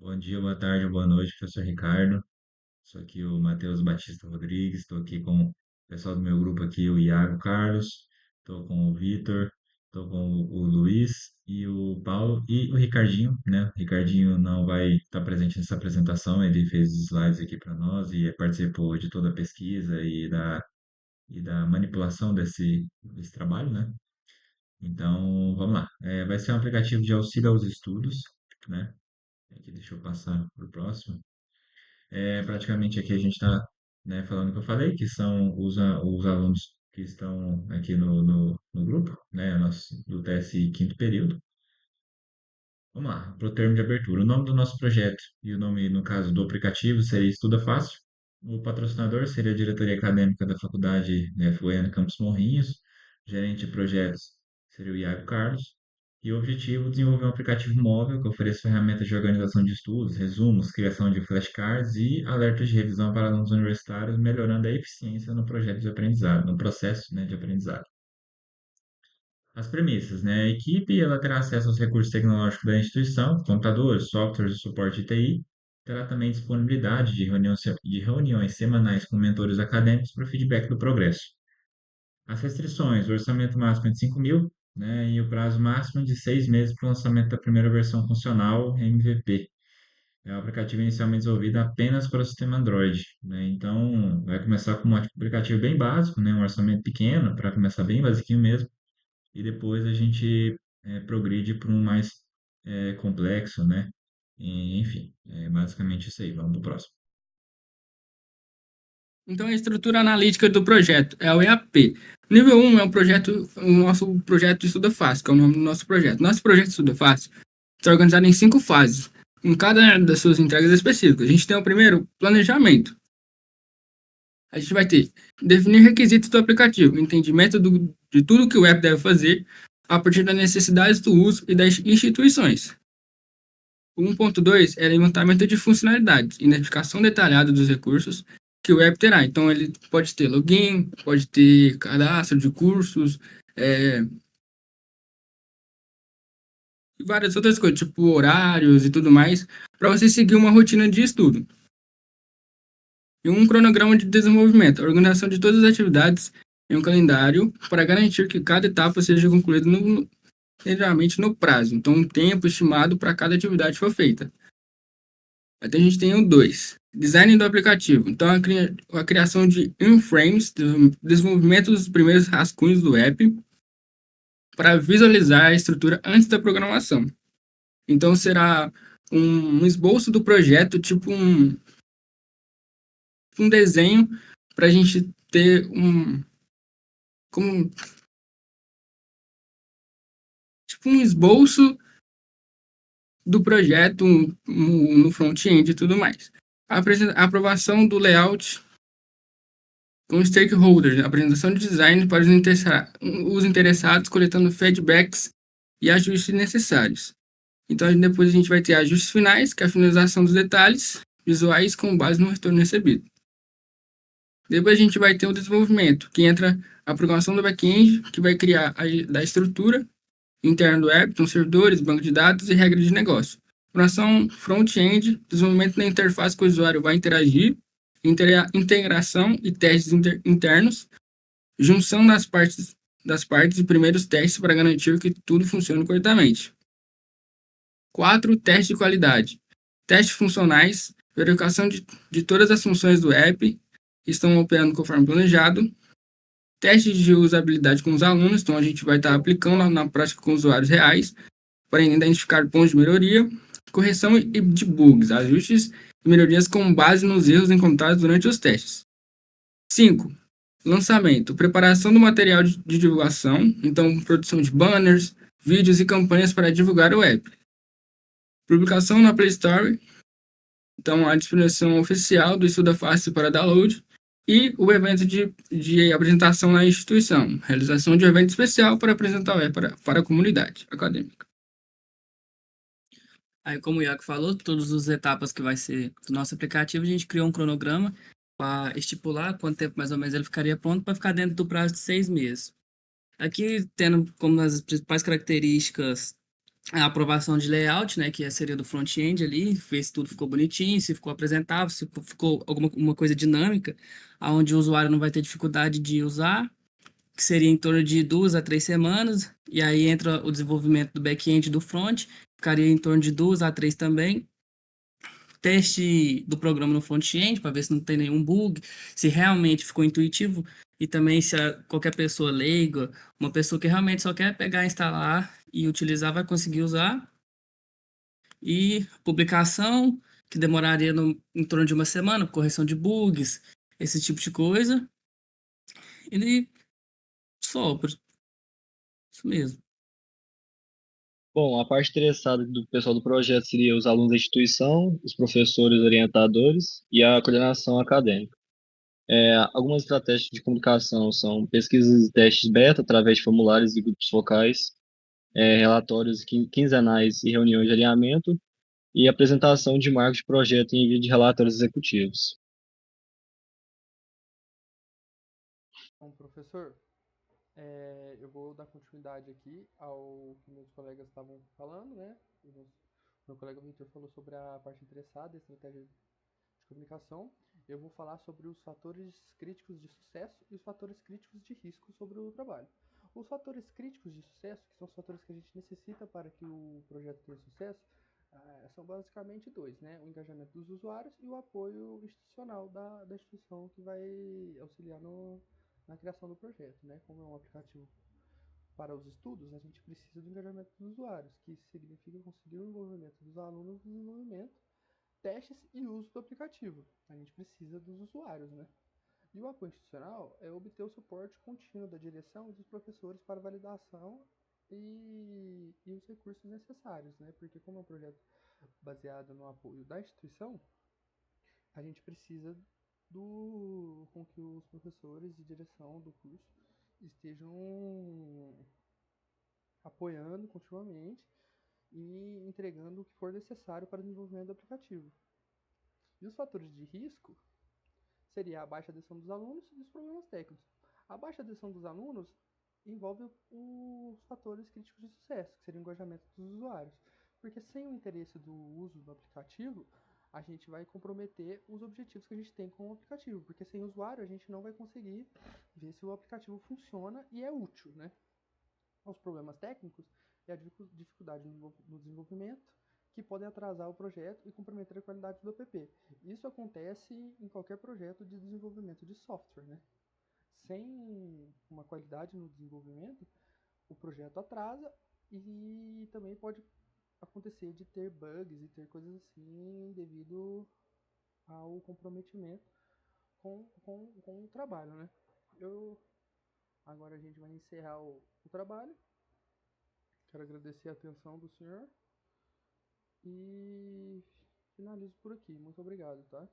Bom dia, boa tarde, boa noite, professor Ricardo. Sou aqui o Matheus Batista Rodrigues, estou aqui com o pessoal do meu grupo aqui, o Iago Carlos, estou com o Vitor, estou com o Luiz e o Paulo e o Ricardinho, né? O Ricardinho não vai estar presente nessa apresentação, ele fez os slides aqui para nós e participou de toda a pesquisa e da manipulação desse trabalho, né? Então, vamos lá. Vai ser um aplicativo de auxílio aos estudos, né? Aqui, deixa eu passar para o próximo. Praticamente aqui a gente está, né, falando o que eu falei, que são os alunos que estão aqui no grupo, né, do TSI quinto período. Vamos lá, para o termo de abertura. O nome do nosso projeto e o nome, no caso, do aplicativo seria Estuda Fácil. O patrocinador seria a diretoria acadêmica da Faculdade FUENA Campus Morrinhos. Gerente de projetos seria o Iago Carlos. E o objetivo é desenvolver um aplicativo móvel que ofereça ferramentas de organização de estudos, resumos, criação de flashcards e alertas de revisão para alunos universitários, melhorando a eficiência no projeto de aprendizado, no processo, né, de aprendizado. As premissas, né? A equipe ela terá acesso aos recursos tecnológicos da instituição, computadores, softwares de suporte de TI, terá também disponibilidade de reuniões semanais com mentores acadêmicos para o feedback do progresso. As restrições, o orçamento máximo é de 5 mil, né? E o prazo máximo é de 6 meses para o lançamento da primeira versão funcional MVP. É um aplicativo inicialmente desenvolvido apenas para o sistema Android, né? Então, vai começar com um aplicativo bem básico, né? Um orçamento pequeno, para começar bem basiquinho mesmo e depois a gente progride para um mais complexo, né? Enfim, é basicamente isso aí. Vamos para o próximo. Então, a estrutura analítica do projeto é o EAP. Nível 1 é o nosso projeto Estuda Fácil, que é o nome do nosso projeto. Nosso projeto Estuda Fácil está organizado em 5 fases, em cada das suas entregas específicas. A gente tem o primeiro, planejamento. A gente vai ter definir requisitos do aplicativo, entendimento de tudo que o app deve fazer, a partir das necessidades do uso e das instituições. O 1.2 é levantamento de funcionalidades, identificação detalhada dos recursos que o app terá. Então, ele pode ter login, pode ter cadastro de cursos, e várias outras coisas, tipo horários e tudo mais, para você seguir uma rotina de estudo. E um cronograma de desenvolvimento, a organização de todas as atividades em um calendário para garantir que cada etapa seja concluída geralmente no prazo. Então, um tempo estimado para cada atividade for feita. Até a gente tem o 2. Design do aplicativo. Então, a criação de frames, desenvolvimento dos primeiros rascunhos do app, para visualizar a estrutura antes da programação. Então, será um esboço do projeto, tipo um desenho, para a gente ter como, tipo um esboço do projeto no front-end e tudo mais. A aprovação do layout com stakeholders, né? Apresentação de design para os interessados, coletando feedbacks e ajustes necessários. Então, depois a gente vai ter ajustes finais, que é a finalização dos detalhes visuais com base no retorno recebido. Depois a gente vai ter o desenvolvimento, que entra a programação do back-end, que vai criar da estrutura interna do app, então servidores, banco de dados e regras de negócio. Programação front-end, desenvolvimento da interface que o usuário vai interagir, integração e testes internos, junção das partes e primeiros testes para garantir que tudo funcione corretamente. 4. Teste de qualidade. Testes funcionais, verificação de todas as funções do app que estão operando conforme planejado. Testes de usabilidade com os alunos, então a gente vai estar aplicando na prática com usuários reais para identificar pontos de melhoria. Correção de bugs, ajustes e melhorias com base nos erros encontrados durante os testes. 5. Lançamento, preparação do material de divulgação, então produção de banners, vídeos e campanhas para divulgar o app. Publicação na Play Store, então a disponibilização oficial do Estuda Fácil para download e o evento de apresentação na instituição, realização de um evento especial para apresentar o app para a comunidade acadêmica. Aí, como o Iago falou, todas as etapas que vai ser do nosso aplicativo, a gente criou um cronograma para estipular quanto tempo mais ou menos ele ficaria pronto para ficar dentro do prazo de 6 meses. Aqui, tendo como as principais características a aprovação de layout, né, que seria do front-end ali, ver se tudo ficou bonitinho, se ficou apresentável, se ficou alguma uma coisa dinâmica, onde o usuário não vai ter dificuldade de usar, que seria em torno de 2 a 3 semanas, e aí entra o desenvolvimento do back-end e do front, ficaria em torno de 2 a 3 também. Teste do programa no front-end para ver se não tem nenhum bug, se realmente ficou intuitivo e também se qualquer pessoa leiga, uma pessoa que realmente só quer pegar, instalar e utilizar, vai conseguir usar. E publicação, que demoraria em torno de uma semana, correção de bugs, esse tipo de coisa. E só, isso mesmo. Bom, a parte interessada do pessoal do projeto seria os alunos da instituição, os professores orientadores e a coordenação acadêmica. Algumas estratégias de comunicação são pesquisas e testes beta através de formulários e grupos focais, relatórios quinzenais e reuniões de alinhamento, e apresentação de marcos de projeto em envio de relatórios executivos. Bom, professor, eu vou dar continuidade aqui ao que meus colegas estavam falando, né? Meu colega Victor falou sobre a parte interessada, a estratégia de comunicação. Eu vou falar sobre os fatores críticos de sucesso e os fatores críticos de risco sobre o trabalho. Os fatores críticos de sucesso, que são os fatores que a gente necessita para que o projeto tenha sucesso, são basicamente dois, né? O engajamento dos usuários e o apoio institucional da instituição que vai auxiliar na criação do projeto, né? Como é um aplicativo para os estudos, a gente precisa do engajamento dos usuários, que significa conseguir o envolvimento dos alunos no desenvolvimento, testes e uso do aplicativo. A gente precisa dos usuários, né? E o apoio institucional é obter o suporte contínuo da direção e dos professores para validação e os recursos necessários, né? Porque como é um projeto baseado no apoio da instituição, a gente precisa com que os professores de direção do curso estejam apoiando continuamente e entregando o que for necessário para o desenvolvimento do aplicativo. E os fatores de risco seria a baixa adesão dos alunos e os problemas técnicos. A baixa adesão dos alunos envolve os fatores críticos de sucesso, que seria o engajamento dos usuários. Porque sem o interesse do uso do aplicativo, a gente vai comprometer os objetivos que a gente tem com o aplicativo. Porque sem usuário, a gente não vai conseguir ver se o aplicativo funciona e é útil, né? Os problemas técnicos é a dificuldade no desenvolvimento, que podem atrasar o projeto e comprometer a qualidade do app. Isso acontece em qualquer projeto de desenvolvimento de software, né? Sem uma qualidade no desenvolvimento, o projeto atrasa e também pode acontecer de ter bugs e ter coisas assim devido ao comprometimento com o trabalho, né? Agora a gente vai encerrar o trabalho. Quero agradecer a atenção do senhor e finalizo por aqui. Muito obrigado, tá?